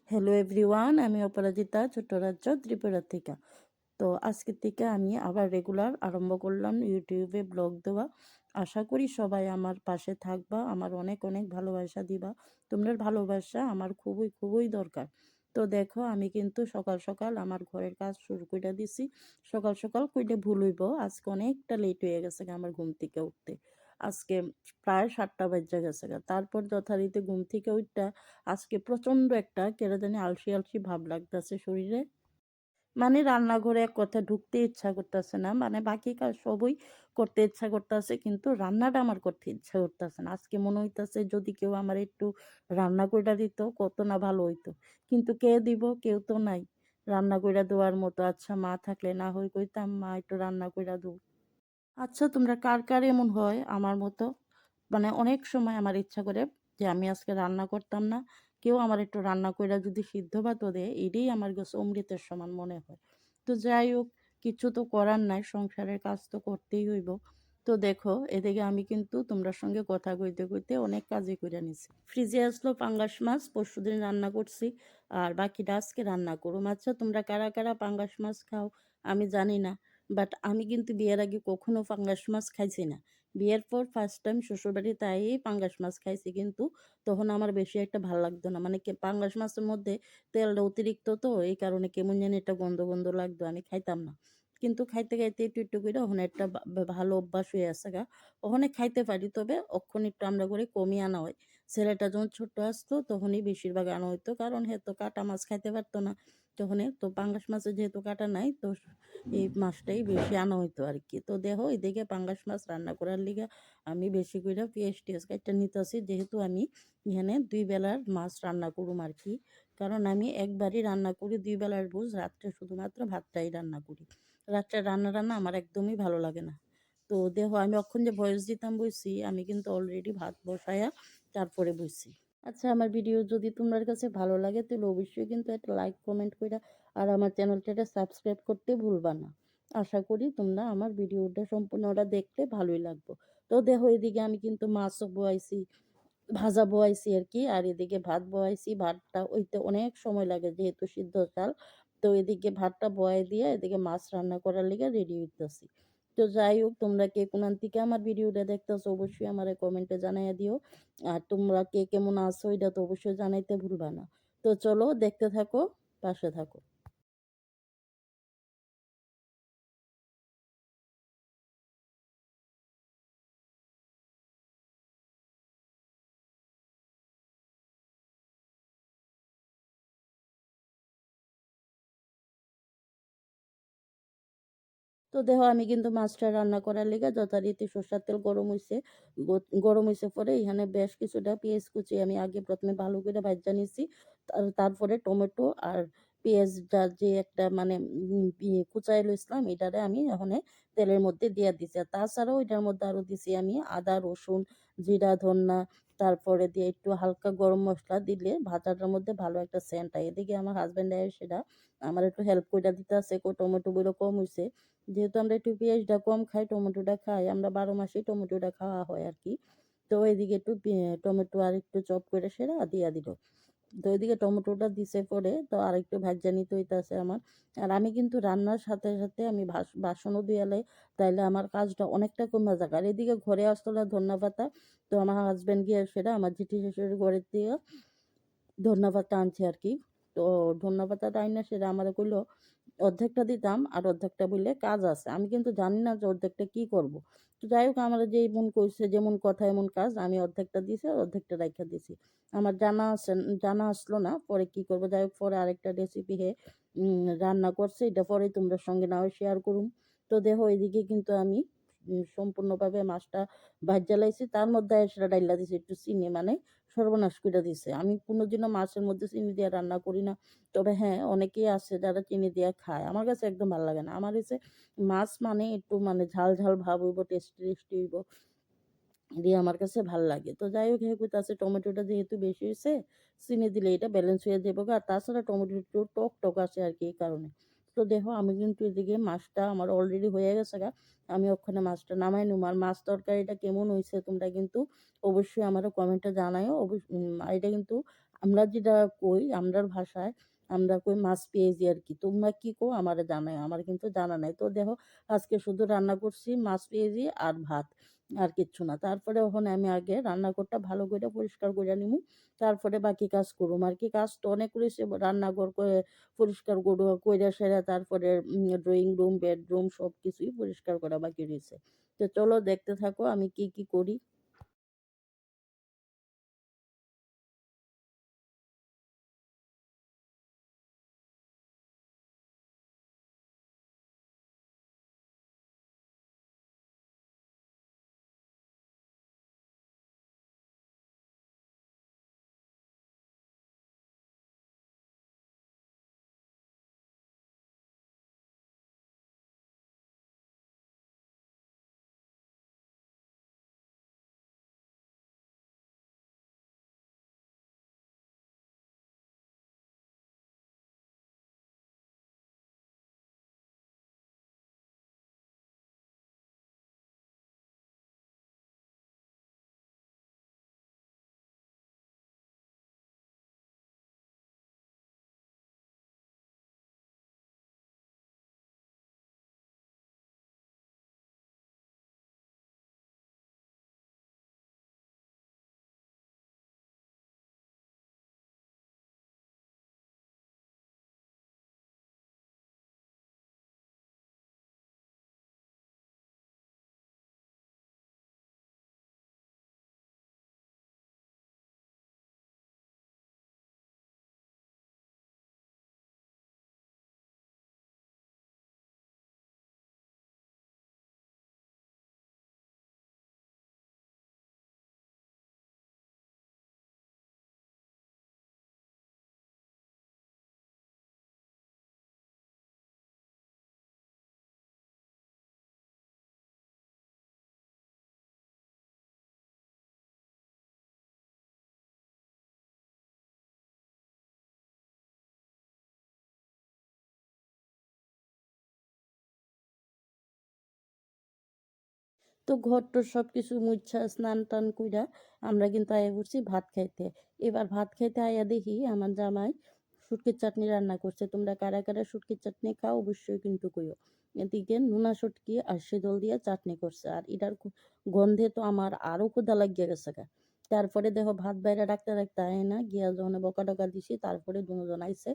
Hello everyone, আমি অপরাজিতা, ছোট্ট রাজ্য ত্রিপুরা থেকে। তো আজকের থেকে আমি আবার রেগুলার আরম্ভ করলাম ইউটিউবে ব্লগ দেওয়া। আশা করি সবাই আমার পাশে থাকবা, আমার অনেক অনেক ভালোবাসা দিবা। তোমাদের ভালোবাসা আমার খুবই খুবই দরকার। তো দেখো, আমি কিন্তু সকাল সকাল আমার ঘরের কাজ শুরু করে দিছি। সকাল সকাল কইলে ভুল হইব, আজকে অনেকটা লেট হয়ে গেছে আমার ঘুম থেকে উঠতে। আজকে প্রায় 7টা বাজে গেছে তারপর যথারীতি ঘুম থেকে উঠটা আজকে প্রচন্ড একটা কেন জানি আলসি আলসি ভাব লাগতেছে শরীরে। মানে রান্নাঘরে এক কথা ঢুকতে ইচ্ছা করতেছে না, মানে বাকি কাজ সবই করতে ইচ্ছা করতেছে, কিন্তু রান্নাটা আমার করতে ইচ্ছা করতেছে না। আজকে মনে হইতেছে যদি কেউ আমার একটু রান্না কইরা দিত কত না ভালো হইতো, কিন্তু কে দিব? কেউ তো নাই রান্না কইরা দেওয়ার মতো। আচ্ছা, মা থাকলে না হয় কইতাম, মা একটু রান্না কইরা দাও। আচ্ছা, তোমরা কার কার এমন হয় আমার মতো? মানে অনেক সময় আমার ইচ্ছা করে যে আমি আজকে রান্না করতাম না, কেউ আমার একটু রান্না কইরা যদি সিদ্ধ ভাতও দেয়, এটাই আমার কাছে অমৃতের সমান মনে হয়। তো যাই হোক, কিছু তো করার নাই, সংসারের কাজ তো করতেই হইব। তো দেখো, এদিকে আমি কিন্তু তোমরা সঙ্গে কথা কইতে কইতে অনেক কাজই করে নিছি। ফ্রিজে আসলো পাঙ্গাস মাছ, পরশুদিন রান্না করছি, আর বাকিটা আজকে রান্না করুম। আচ্ছা, তোমরা কারা কারা পাঙ্গাস মাছ খাও আমি জানি না, বাট আমি কিন্তু বিয়ের আগে কখনো পাঙ্গাস মাছ খাইছি না। বিয়ের পর ফার্স্ট টাইম শ্বশুরবাড়ি তাই পাঙ্গাস মাছ খাইছি, কিন্তু তখন আমার বেশি একটা ভালো লাগতো না। মানে পাঙ্গাস মাছের মধ্যে তেলটা অতিরিক্ত, তো এই কারণে কেমন জানি একটা গন্ধ গন্ধ লাগতো, আমি খাইতাম না। কিন্তু খাইতে খাইতে একটু একটু করে ওখানে একটা ভালো অভ্যাস হয়ে আছে ওখানে খাইতে পারি, তবে অক্ষণ একটু আমরা করে কমিয়ে আনা হয়। ছেলেটা যখন ছোট্ট আসতো তখনই বেশিরভাগ আনা হইতো, কারণ হে তো কাটা মাছ খাইতে পারতো না। তখন তো পাঙ্গাস মাছের যেহেতু কাটা নাই, তো এই মাছটাই বেশি আনা হইতো আর কি। তো দেখো, এদিকে পাঙ্গাস মাছ রান্না করার লিগে আমি বেশি করে পেঁয়াজ টিয়াজ কাটটা নিতেছি, যেহেতু আমি এখানে 2 বেলার মাছ রান্না করুম আর কি। কারণ আমি একবারই রান্না করি 2 বেলার বুঝ, রাত্রে শুধুমাত্র ভাতটাই রান্না করি। রাত্রে রান্না রান্না আমার একদমই ভালো লাগে না। তো দেখো, আমি অখন যে ভয়েস দিতাম বইছি, আমি কিন্তু অলরেডি ভাত বসায়া তারপরে বইছি। আচ্ছা, আমার ভিডিও যদি তোমার কাছে ভালো লাগে তাহলে অবশ্যই কিন্তু একটা লাইক কমেন্ট কইরা আর আমার চ্যানেলটা সাবস্ক্রাইব করতে ভুলবা না। আশা করি তোমরা আমার ভিডিওটা সম্পূর্ণটা দেখতে ভালোই লাগবে। তো দেখো, এদিকে আমি কিন্তু মাছও বয়াইছি, ভাজা বয়াইছি আর কি, আর এদিকে ভাত বয়াইছি। ভাতটা হইতে অনেক সময় লাগে যেহেতু সিদ্ধ চাল। তো এদিকে ভাতটা বয়াই দিয়ে এদিকে মাছ রান্না করার লিগে রেডি হইতেছি। তো যাই হোক, তোমরা কে কোনান থেকে আমার ভিডিওটা দেখতেছো অবশ্যই আমার কমেন্টে জানাইয়া দিও। আর তোমরা কে কেমন আছো এটা তো অবশ্যই জানাইতে ভুলবা না। তো চলো, দেখতে থাকো, পাশে থাকো। তো দেখো, আমি কিন্তু মাছটা রান্না করার লিগে যথারীতি সরষের তেল গরম হইছে। গরম হইছে পরে এখানে বেশ কিছুটা পেঁয়াজ কুচি আমি আগে প্রথমে ভালো করে ভাজা নিছি। তারপরে টমেটো আর পেঁয়াজটা যে একটা মানে কুচাই লইছিলাম, এটারে আমি ওখানে তেলের মধ্যে দিয়ে দিছি। আর তাছাড়াও এটার মধ্যে আরো দিছি আমি আদা রসুন জিরা ধন্না, তারপরে দিয়ে একটু হালকা গরম মশলা দিলে ভাজাটার মধ্যে ভালো একটা সেন্ট হয়। এদিকে আমার হাজবেন্ড সেটা আমার একটু হেল্প করে দিতে আছে, টমেটো গুলো কম হইছে। যেহেতু আমরা একটু পেঁয়াজটা কম খাই, টমেটোটা খাই, আমরা 12 মাসেই টমেটোটা খাওয়া হয় আর কি। তো এদিকে একটু টমেটো আর একটু চপ করে সেরা দিয়া দিল। তো এদিকে টমেটোটা দিছে পরে তো আর একটু ভাজা নিতে হইতাছে আমার। আর আমি কিন্তু রান্নার সাথে সাথে আমি বাসনও ধুয়ালাই, তাইলে আমার কাজটা অনেকটা কমে যাক। আর এদিকে ঘরে আসলে ধন্যা পাতা, তো আমার হাজবেন্ড গিয়ে সেটা আমার জেঠি শ্বশুরের ঘরের দিয়ে ধন্যবাদটা আনছি আর কি। তো ধন্যবাদটা আইনা সেটা আমার কইলো অর্ধেকটা দিতাম আর অর্ধেকটা বললে কাজ আছে। আমি কিন্তু জানি না যে অর্ধেকটা কি করব। তো যাই হোক, আমার যে মন কইছে যেমন কথা এমন কাজ, আমি অর্ধেকটা দিছি আর অর্ধেকটা রাইখা দিছি। আমার জানা আসলো না পরে কি করব। যাই হোক, পরে আরেকটা রেসিপি রান্না করছে, এটা পরে তোমরা সঙ্গে না হয় শেয়ার করুম। তো দেখো, এদিকে কিন্তু আমি সম্পূর্ণভাবে মাছটা ভাজ্জা লাইছি, তার মধ্যে সেটা ডাইলা দিছি একটু চিনি, মানে সর্বনাশ করে দিছে। আমি কোনোদিনও মাছের মধ্যে চিনি দিয়ে রান্না করি না। তবে হ্যাঁ, অনেকেই আছে যারা চিনি দিয়ে খায়, আমার কাছে একদম ভালো লাগে না। আমার হচ্ছে মাছ মানে একটু মানে ঝাল ঝাল ভাব হইব, টেস্টি টেস্টি হইব, দিয়ে আমার কাছে ভাল লাগে। তো যাই হোক, হেকুত আছে টমেটোটা যেহেতু বেশি হয়েছে, চিনি দিলে এটা ব্যালেন্স হয়ে যাবে আর তাছাড়া টমেটো একটু টক টক আছে আর কি, এই কারণে। তো দেখো, আমি কিন্তু এদিকে মাছটা আমার অলরেডি হয়ে গেছে আমি ওখানে মাছটা নামাই নিব। আর মাছ তরকারিটা কেমন হয়েছে তোমরা কিন্তু অবশ্যই আমার কমেন্টে জানাইও। এটা কিন্তু আমরা যেটা কই আমরার ভাষায় আমরা কই মাছ পেঁয়াজি আর কি। তোমরা কি কও আমারে জানাইও। আমার কিন্তু জানা নাই। তো দেখো আজকে শুধু রান্না করছি মাছ পেঁয়াজি আর ভাত। আর কিচ্ছু না। তারপরে ওখানে আমি আগে রান্নাঘরটা ভালো কইরা পরিষ্কার কইরা নিমু। তারপরে বাকি কাজ করুম আর কি। কাজ তো অনেক রইছে রান্নাঘর পরিষ্কার কইরা সেরা তারপরে ড্রয়িং রুম, বেডরুম সবকিছুই পরিষ্কার করা বাকি রইছে। তো চলো দেখতে থাকো আমি কি, কি করি। তো ঘর-টর সবকিছু মুইচ্ছা স্নান-টান কইরা আমরা কিন্তু আইয়া পড়ছি ভাত খাইতে। এবার ভাত খাইতে আইয়া দেখি আমার জামাই শুটকির চাটনি রান্না করছে। তোমরা কারা, কারা শুটকির চাটনি খাও অবশ্যই কিন্তু কইও। এদিকে নোনা শুটকি আর সেজল দিয়া চাটনি করছে। আর এটার গন্ধে তো আমার আরো ক্ষুধা লাগিয়া গেছে গা। তারপরে দেখো ভাত বাইরা রাখতে, রাখতে আয় না গিয়া যখন বকা-টকা দিছি তারপরে দুজন আইছে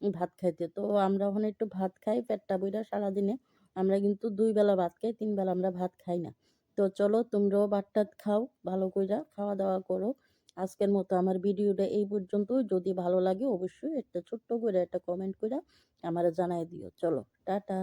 ভাত খাইতে। তো আমরা ওখানে একটু ভাত খাই পেটটা ভইরা সারাদিনে। আমরা কিন্তু ২ বেলা ভাত খাই, ৩ বেলা আমরা ভাত খাই না। তো চলো তোমরাও ভাত-টাত খাও ভালো কইরা খাওয়া-দাওয়া করো। আজকের মতো আমার ভিডিওটা এই পর্যন্তই। যদি ভালো লাগে অবশ্যই একটা ছোট্ট করে একটা কমেন্ট কইরা আমারে জানায় দিও। চলো টাটা।